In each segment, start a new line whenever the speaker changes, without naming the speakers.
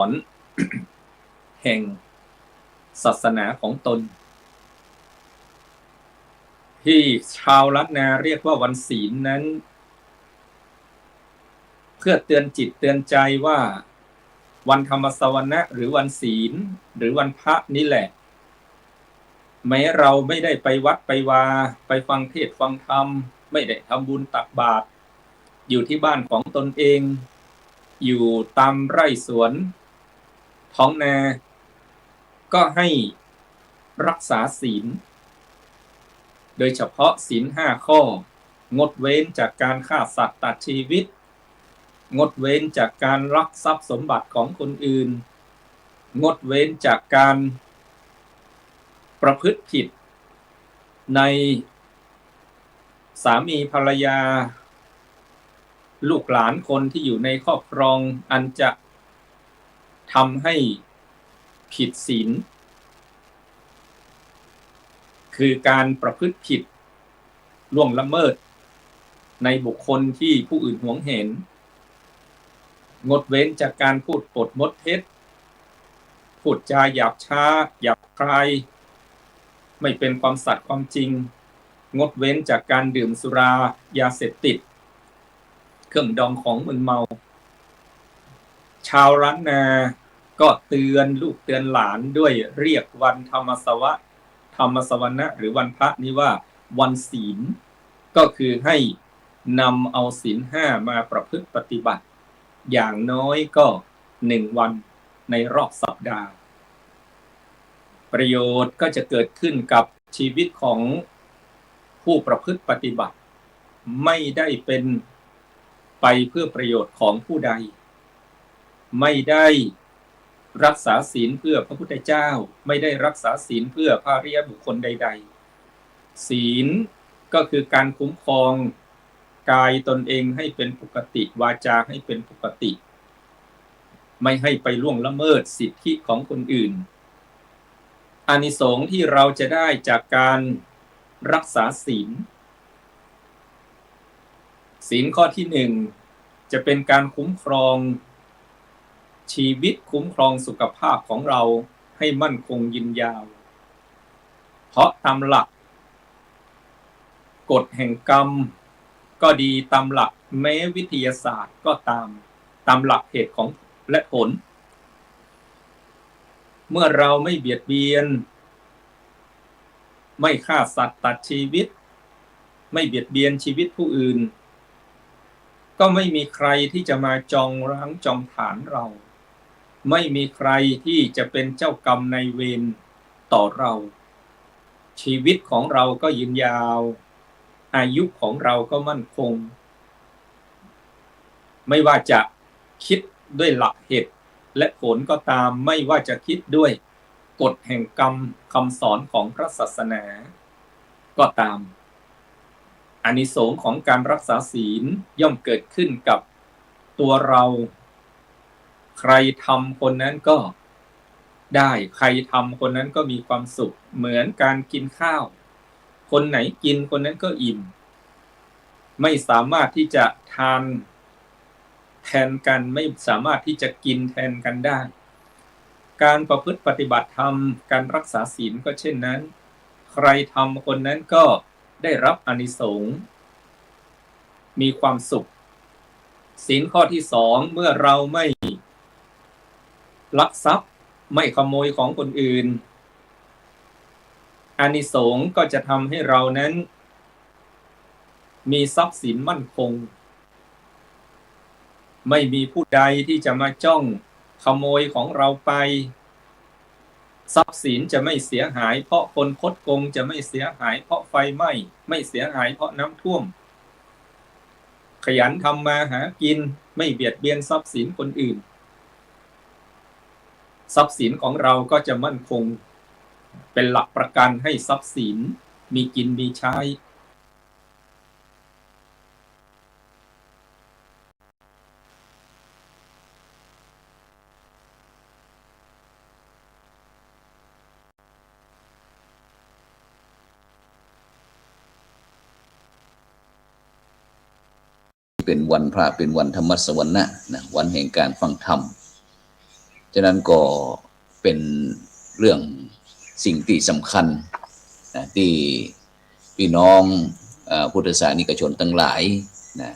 อนแห่งศาสนาของตนที่ชาวล้านนาเรียกว่าวันศีลนั้นเพื่อเตือนจิตเตือนใจว่าวันธรรมสวนะหรือวันศีลหรือวันพระนี่แหละแม้เราไม่ได้ไปวัดไปวาไปฟังเทศน์ฟังธรรมไม่ได้ทำบุญตักบาตรอยู่ที่บ้านของตนเองอยู่ตามไร่สวนท้องนาก็ให้รักษาศีลโดยเฉพาะศีล5 ข้องดเว้นจากการฆ่าสัตว์ตัดชีวิตงดเว้นจากการลักทรัพย์สมบัติของคนอื่นงดเว้นจากการประพฤติผิดในสามีภรรยาลูกหลานคนที่อยู่ในครอบครองอันจะทำให้ผิดศีลคือการประพฤติผิดล่วงละเมิดในบุคคลที่ผู้อื่นหวงเห็นงดเว้นจากการพูดปดมดเท็จพูดจาหยาบช้าหยาบคายไม่เป็นความสัตย์ความจริงงดเว้นจากการดื่มสุรายาเสพติดเครื่องดองของมึนเมาชาวล้านนาก็เตือนลูกเตือนหลานด้วยเรียกวันธรรมสวนะหรือวันพระนี้ว่าวันศีลก็คือให้นำเอาศีล5มาประพฤติปฏิบัติอย่างน้อยก็1 วันในรอบสัปดาห์ประโยชน์ก็จะเกิดขึ้นกับชีวิตของผู้ประพฤติปฏิบัติไม่ได้เป็นไปเพื่อประโยชน์ของผู้ใดไม่ได้รักษาศีลเพื่อพระพุทธเจ้าไม่ได้รักษาศีลเพื่อพระอริยบุคคลใดๆศีลก็คือการคุ้มครองกายตนเองให้เป็นปกติวาจาให้เป็นปกติไม่ให้ไปล่วงละเมิดสิทธิของคนอื่นอานิสงส์ที่เราจะได้จากการรักษาศีลข้อที่1จะเป็นการคุ้มครองชีวิตคุ้มครองสุขภาพของเราให้มั่นคงยืนยาวเพราะตามหลักกฎแห่งกรรมก็ดีตามหลักแม้วิทยาศาสตร์ก็ตามหลักเหตุของและผลเมื่อเราไม่เบียดเบียนไม่ฆ่าสัตว์ตัดชีวิตไม่เบียดเบียนชีวิตผู้อื่นก็ไม่มีใครที่จะมาจองร้างจองผลาญเราไม่มีใครที่จะเป็นเจ้ากรรมนายเวรต่อเราชีวิตของเราก็ยืนยาวอายุของเราก็มั่นคงไม่ว่าจะคิดด้วยหลักเหตุและผลก็ตามไม่ว่าจะคิดด้วยกฎแห่งกรรมคำสอนของพระศาสนาก็ตามอานิสงส์ของการรักษาศีลย่อมเกิดขึ้นกับตัวเราใครทำคนนั้นก็ได้ใครทำคนนั้นก็มีความสุขเหมือนการกินข้าวคนไหนกินคนนั้นก็อิ่มไม่สามารถที่จะทานแทนกันไม่สามารถที่จะกินแทนกันได้การประพฤติปฏิบัติธรรมการรักษาศีลก็เช่นนั้นใครทำคนนั้นก็ได้รับอานิสงส์มีความสุขศีลข้อที่2เมื่อเราไม่ลักทรัพย์ไม่ขโมยของคนอื่นอานิสงส์ก็จะทำให้เรานั้นมีทรัพย์สินมั่นคงไม่มีผู้ใดที่จะมาจ้องขโมยของเราไปทรัพย์สินจะไม่เสียหายเพราะคนคดโกงจะไม่เสียหายเพราะไฟไหม้ไม่เสียหายเพราะน้ำท่วมขยันทำมาหากินไม่เบียดเบียนทรัพย์สินคนอื่นทรัพย์สินของเราก็จะมั่นคงเป็นหลักประกันให้ทรัพย์สินมีกินมีใช้
เป็นวันพระเป็นวันธรรมสวนะนะวันแห่งการฟังธรรม ฉะนั้นก็เป็นเรื่องสิ่งที่สำคัญนะที่พี่น้องพุทธศาสนิกชนทั้งหลายนะ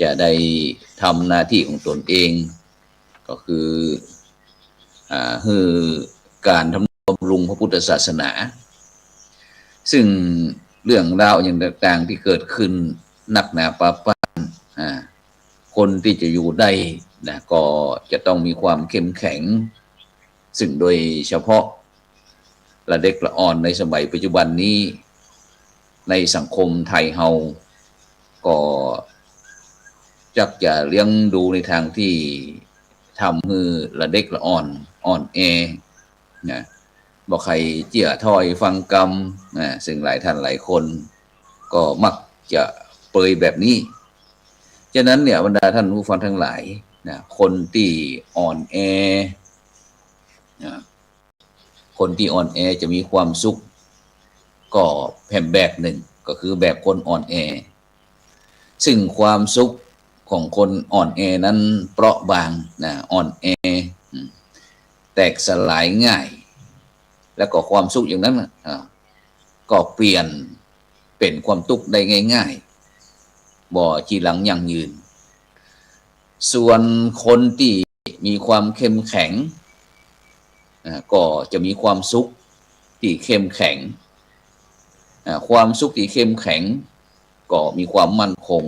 จะได้ทำหน้าที่ของตนเองก็คือการทำบำรุงพระพุทธศาสนาซึ่งเรื่องราวอย่างต่างๆที่เกิดขึ้นนักหนาป่าปานคนที่จะอยู่ได้นะก็จะต้องมีความเข้มแข็งซึ่งโดยเฉพาะละเด็กละอ่อนในสมัยปัจจุบันนี้ในสังคมไทยเฮาก็จักจะเลี้ยงดูในทางที่ทำให้ละเด็กละอ่อนแอนะบอกใครเจี่ยถอยฟังกรรมซึ่งหลายท่านหลายคนก็มักจะเปรยแบบนี้ฉะนั้นเนี่ยบรรดาท่านผู้ฟังทั้งหลายนะคนที่อ่อนแอนะคนที่อ่อนแอจะมีความสุขก็แบบหนึ่งก็คือแบบคนอ่อนแอซึ่งความสุขของคนอ่อนแอนั้นเปราะบางนะอ่อนแอแตกสลายง่ายแล้วก็ความสุขอย่างนั้นก็เปลี่ยนเป็นความทุกข์ได้ง่ายๆบ่จีหลังยั่งยืนส่วนคนที่มีความเข้มแข็งก็จะมีความสุขที่เข้มแข็งความสุขที่เข้มแข็งก็มีความมั่นคง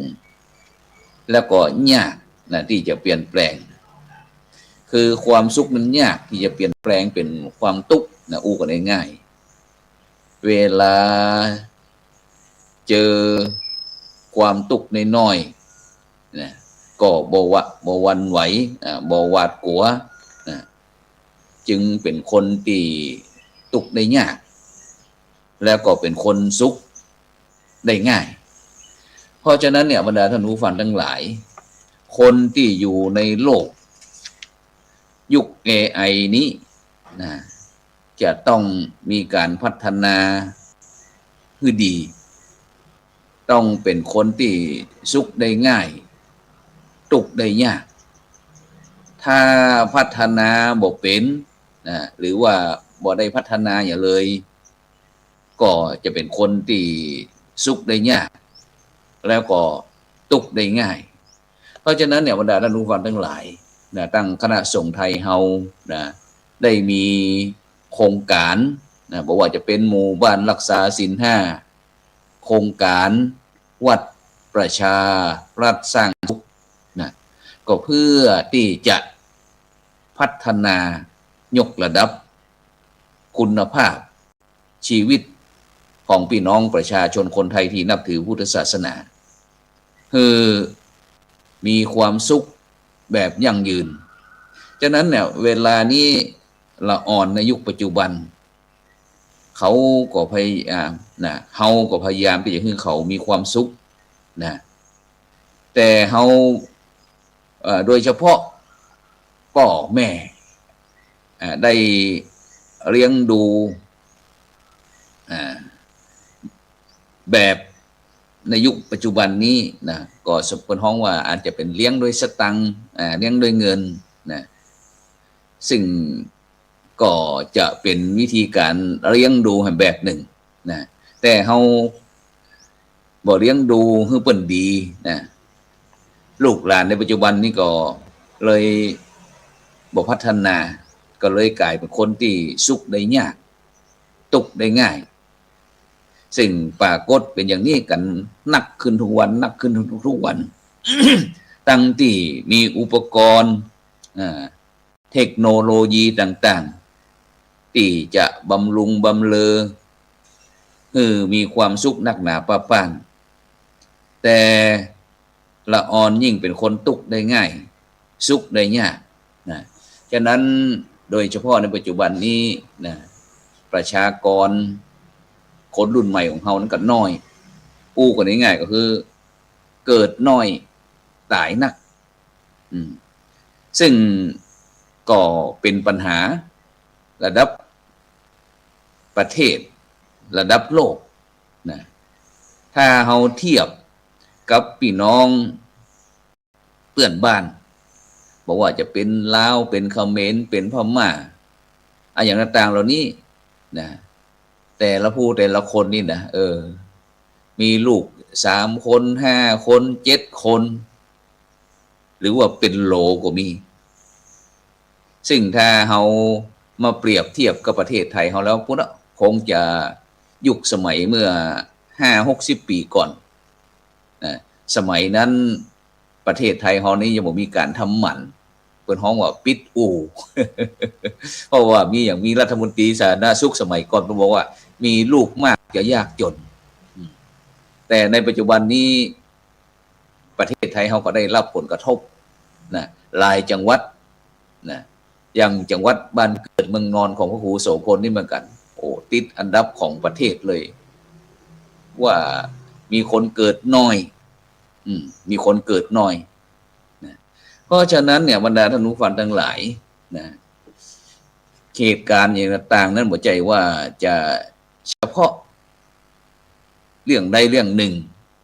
แล้วก็ยากนะที่จะเปลี่ยนแปลงคือความสุขมันยากที่จะเปลี่ยนแปลงเป็นความทุกข์นะอู้กันง่ายๆเวลาเจอความทุกข์น้อยๆนะก็บ่หวั่นไหวบ่หวาดกลัวนะจึงเป็นคนที่ทุกข์ได้ยากแล้วก็เป็นคนสุขได้ง่ายเพราะฉะนั้นเนี่ยบรรดาท่านผู้ฟังทั้งหลายคนที่อยู่ในโลกยุค AI นี้นะจะต้องมีการพัฒนาให้ดีต้องเป็นคนที่สุขได้ง่ายทุกข์ได้ยากถ้าพัฒนาบ่เป็นนะหรือว่าบ่ได้พัฒนาอย่างเลยก็จะเป็นคนที่สุขได้ยากแล้วก็ทุกข์ได้ง่ายเพราะฉะนั้นเนี่ยบรรดาท่านผู้ฟังทั้งหลายนะตั้งคณะสงฆ์ไทยเฮานะได้มีโครงการนะบอกว่าจะเป็นหมู่บ้านรักษาศีล5โครงการวัดประชารัฐสร้างสุขนะก็เพื่อที่จะพัฒนายกระดับคุณภาพชีวิตของพี่น้องประชาชนคนไทยที่นับถือพุทธศาสนาคือมีความสุขแบบยั่งยืนฉะนั้นเนี่ยเวลานี้ละอ่อนในยุคปัจจุบันเขาก็พยายามนะเฮาก็พยายามที่จะให้เขามีความสุขนะแต่เฮาโดยเฉพาะพ่อแม่ได้เลี้ยงดูแบบในยุคปัจจุบันนี้นะก็สมควรฮ้องว่าอาจจะเป็นเลี้ยงโดยสตังค์เลี้ยงโดยเงินนะซึ่งก็จะเป็นวิธีการเลี้ยงดูแบบหนึ่งนะแต่เฮาบ่เลี้ยงดูให้เปิ้นดีนะลูกหลานในปัจจุบันนี้ก็เลยบ่พัฒนาก็เลยกลายเป็นคนที่สุขได้ยากทุกข์ได้ง่ายซึ่งปรากฏเป็นอย่างนี้กันหนักขึ้นทุกวันหนักขึ้นทุกวัน ตั้งที่มีอุปกรณ์เทคโนโลยีต่างๆที่จะบำรุงบำเรอมีความสุขนักหนาป้าป้านแต่ละอ่อนยิ่งเป็นคนทุกข์ได้ง่ายสุขได้ยากนะฉะนั้นโดยเฉพาะในปัจจุบันนี้นะประชากรคนรุ่นใหม่ของเฮานั้นก็น้อยอู้กันง่ายๆก็คือเกิดน้อยตายนักซึ่งก็เป็นปัญหาระดับประเทศระดับโลกนะถ้าเฮาเทียบกับพี่น้องเพื่อนบ้าน บอกว่าจะเป็นลาวเป็นเขมรเป็นพม่าอย่างต่างๆเหล่านี้นะแต่ละผู้แต่ละคนนี่นะมีลูก3 คน5 คน7 คนหรือว่าเป็นโหลก็มีซึ่งถ้าเรามาเปรียบเทียบกับประเทศไทยเราแล้วพวกนั้นคงจะยุคสมัยเมื่อ50-60 ปีก่อนนะสมัยนั้นประเทศไทยเรานี่ยังบ่มีการทำหมันเปิ้นฮ้องว่าปิดอู่ เพราะว่ามีรัฐมนตรีสาธารณสุขสมัยก่อนเพิ่นบอกว่ามีลูกมากจะยากจนแต่ในปัจจุบันนี้ประเทศไทยเราก็ได้รับผลกระทบนะหลายจังหวัดนะอย่างจังหวัดบ้านเกิดเมืองนอนของพระครูโสพลนี่เหมือนกันติดอันดับของประเทศเลยว่ามีคนเกิดน้อยมีคนเกิดน้อยนะเพราะฉะนั้นเนี่ยบรรดาท่านผู้ฟังทั้งหลายนะเหตุการณ์อย่างต่างๆนั้นบ่ใจว่าจะเฉพาะเรื่องใดเรื่องหนึ่ง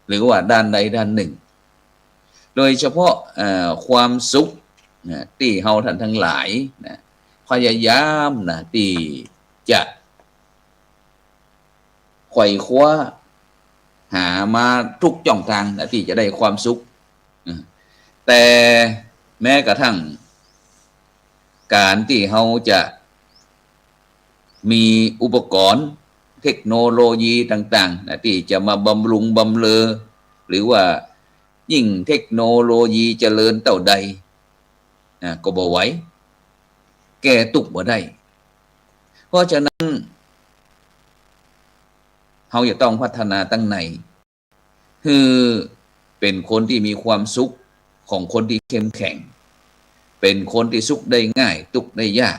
หรือว่าด้านใดด้านหนึ่งโดยเฉพาะความสุขที่เฮาท่านทั้งหลายนะพยายามนะที่จะไขว่คว้าหามาทุกช่องทางนะที่จะได้ความสุขแต่แม้กระทั่งการที่เฮาจะมีอุปกรณ์เทคโนโลยีต่างๆนะที่จะมาบำรุงบำเรอหรือว่ายิ่งเทคโนโลยีเจริญเท่าใดก็บ่ไหวแก้ทุกข์บ่ได้เพราะฉะนั้นเฮาจะต้องพัฒนาตั้งในคือเป็นคนที่มีความสุขของคนที่เข้มแข็งเป็นคนที่สุขได้ง่ายทุกข์ได้ยาก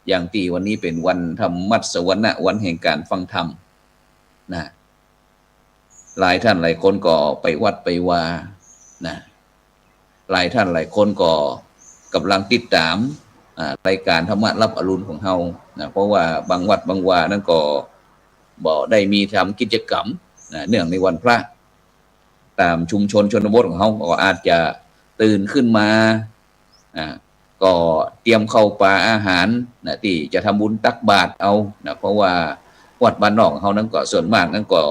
อย่างที่วันนี้เป็นวันธรรมัสวนะวันแห่งการฟังธรรมนะหลายท่านหลายคนก็ไปวัดไปวานะหลายท่านหลายคนก็กำลังติดตามรายการธรรมะรับอรุณของเฮานะเพราะว่าบางวัดบางวานั้นก็บ่ได้มีทำกิจกรรมนะเนื่องในวันพระตามชุมชนชนบทของเฮาก็อาจจะตื่นขึ้นมาก็เตรียมข้าวปลาอาหารนะที่จะทำบุญตักบาตรเอานะเพราะว่าวัดบ้านนอกของเฮานั้นก็ส่วนมากนั้นก็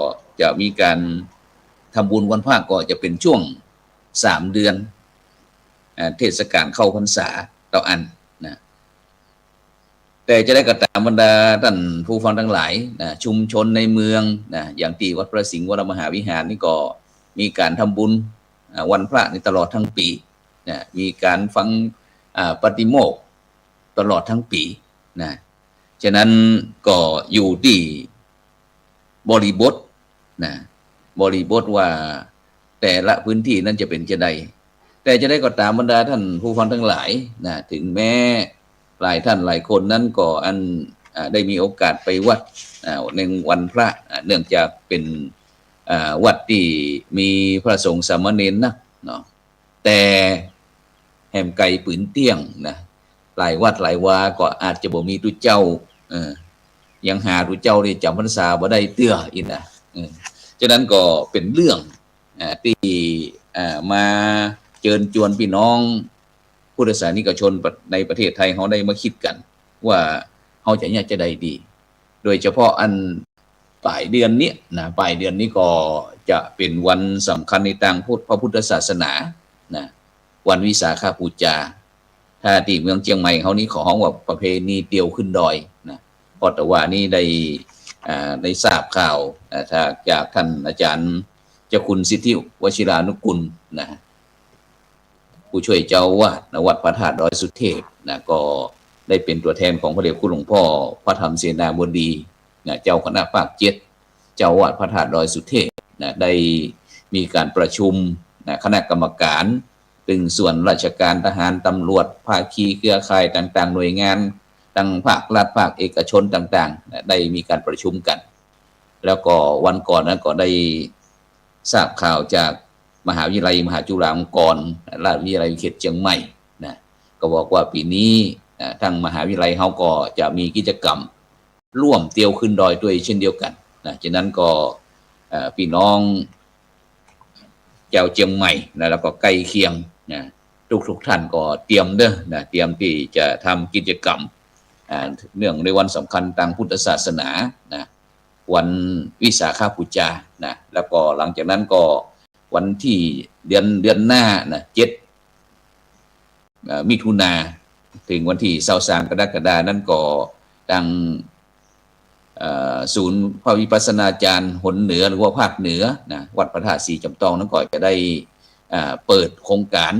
จะมีการทำบุญวันพระก็จะเป็นช่วง3 เดือนเทศกาลเข้าพรรษาต่ออันนะแต่จะได้กระตามบรรดาท่านผู้ฟังทั้งหลายนะชุมชนในเมืองนะอย่างที่วัดพระสิงห์วรมหาวิหารนี่ก็มีการทำบุญวันพระในตลอดทั้งปีนะมีการฟังปฏิโมกข์ตลอดทั้งปีนะฉะนั้นก็อยู่ที่บริบทนะบริบทว่าแต่ละพื้นที่นั้นจะเป็นจะใดแต่จะได้ก็ตามบรรดาท่านผู้ฟังทั้งหลายนะถึงแม้หลายท่านหลายคนนั้นก็ได้มีโอกาสไปวัดในวันพระเนื่องจากเป็นวัดที่มีพระสงฆ์สามเณรนะเนาะแต่แหมไก่ปืนเตี้ยงนะหลายวัดหลายวาก็อาจจะบ่มีตุเจ้ายังหาตุเจ้าได้จำพรรษาบ่ได้เตื้ออีกนะฉะนั้นก็เป็นเรื่องที่มาเชิญชวนพี่น้องพุทธศาสนิกชนในประเทศไทยเขาได้มาคิดกันว่าเขาจะอยากจะได้ดีโดยเฉพาะอันปลายเดือนนี้นะปลายเดือนนี้ก็จะเป็นวันสำคัญในทางพระพุทธศาสนานะวันวิสาขบูชาถ้าที่เมืองเชียงใหม่เขานี่ขอฮ้องว่าประเพณีเตียวขึ้นดอยนะเพราะแต่ว่านี่ได้ทราบข่าวจากท่านอาจารย์เจ้าคุณสิทธิวชิรานุกุลนะผู้ช่วยเจ้าวาดวัดพระธาตุดอยสุเทพนะก็ได้เป็นตัวแทนของพระเดชคุณหลวงพ่อพระธรรมเสนาบดีนะเจ้าคณะภาค7เจ้าวาดพระธาตุดอยสุเทพนะได้มีการประชุมนะคณะกรรมการถึงส่วนราชการทหารตำรวจภาคีเครือข่ายต่างๆหน่วยงานทั้งภาครัฐภาคเอกชนต่างๆนะได้มีการประชุมกันแล้วก็วันก่อนนั้นก็ได้ทราบข่าวจากมหาวิทยาลัยมหาจุฬาลงกรณ์ราชวิทยาลัยเขตเชียงใหม่นะก็บอกว่าปีนี้ทางมหาวิทยาลัยเขาก็จะมีกิจกรรมร่วมเตียวขึ้นดอยด้วยเช่นเดียวกันนะฉะนั้นก็พี่น้องเจ้าเชียงใหม่นะแล้วก็ใกล้เคียงนะ ทุกท่านก็เตรียมเด้อนะเตรียมที่จะทำกิจกรรมเนื่องในวันสำคัญทางพุทธศาสนานะวันวิสาขบูชานะแล้วก็หลังจากนั้นก็วันที่เดือนหน้านะ7 มิถุนาถึงวันที่23 กรกฎาคมนั้นก็ดังศูนย์พระวิปัสสนาจารย์หนเหนือหรือว่าภาคเหนือนะวัดพระธาตุสีจำตองนั้นก็จะได้เปิดโครงการ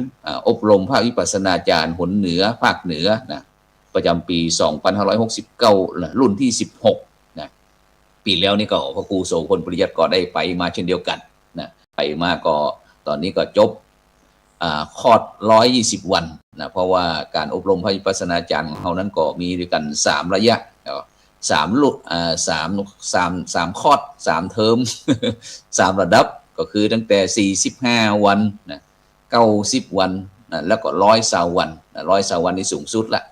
อบรมพระวิปัสสนาจารย์หนเหนือภาคเหนือนะประจำปี2569รุ่นที่16นะปีแล้วนี่ก็พระครูโสพลปริยัติก็ได้ไปมาเช่นเดียวกันนะไปมาก็ตอนนี้ก็จบคอร์ส120 วันนะเพราะว่าการอบรมพระวิปัสสนาจารย์ของเขานั้นก็มีด้วยกัน3 ระยะ3 คอร์ส3 เทอม 3 ระดับก็คือตั้งแต่45 วันนะ90 วันนะแล้วก็120 วันนะ120 วันนี่สูงสุดละ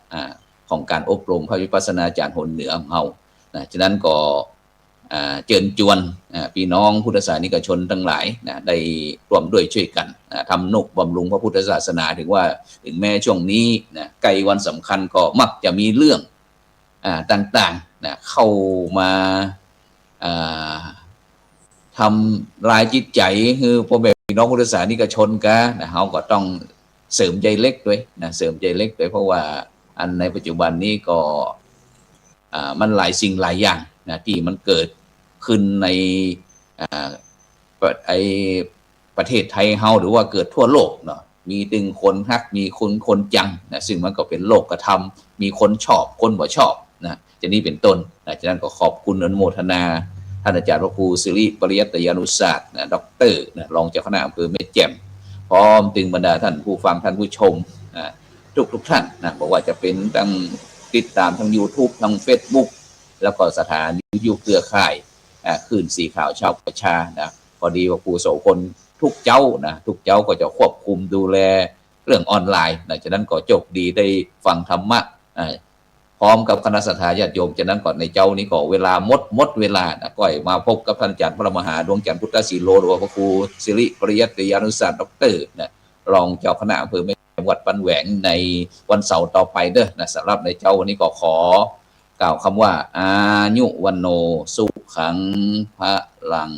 ของการอบรมพระวิปัสสนาจารย์หนเหนือของเรานะฉะนั้นก็เชิญชวนพี่น้องพุทธศาสนิกชนทั้งหลายนะได้ร่วมด้วยช่วยกันทำนุบำรุงพระพุทธศาสนาถึงว่าถึงแม้ช่วงนี้นะใกล้วันสำคัญก็มักจะมีเรื่องต่างๆนะเข้ามาทำลายจิตใจคือพ่อแม่พี่น้องพุทธศาสนิกชนกันนะเขาก็ต้องเสริมใจเล็กด้วยนะเสริมใจเล็กด้วยเพราะว่าอันในปัจจุบันนี้ก็มันหลายสิ่งหลายอย่างนะที่มันเกิดขึ้นในประเทศไทยเฮาหรือว่าเกิดทั่วโลกเนาะมีตึงคนฮักมีคนจังนะซึ่งมันก็เป็นโลกธรรมมีคนชอบคนบ่ชอบนะจะนี้เป็นต้นนะฉะนั้นก็ขอบคุณอนุโมทนาท่านอาจารย์พระครูสิริปริยัตยานุศาสตร์นะด็อกเตอร์นะรองเจ้าคณะอำเภอแม่แจ่มพร้อมถึงบรรดาท่านผู้ฟังท่านผู้ชมทุกท่านนะบอกว่าจะเป็นทั้งติดตามทั้ง YouTube ทั้ง Facebook แล้วก็สถานีวิทยุเครือข่ายคลื่นสีข่าวชาวประชานะพอดีว่าครูโสพลทุกเจ้าก็จะควบคุมดูแลเรื่องออนไลน์นะฉะนั้นก็โชคดีได้ฟังธรรมะพร้อมกับคณะสัตยาติโยมฉะนั้นก่อนในเจ้านี้ก็เวลาหมดเวลานะก็มาพบกับท่านอาจารย์พระมหาดวงจันทร์พุทธศิโรหรือว่าพระครูสิริปริยัตยานุศาสตร์ด็อกเตอร์นะรองเจ้าคณะอำเภอแม่จังหวัดปันแหวงในวันเสาร์ต่อไปเด้อนะสำหรับในเจ้าวันนี้ก็ขอกล่าวคำว่าอายุวันโนสุขังพระลัง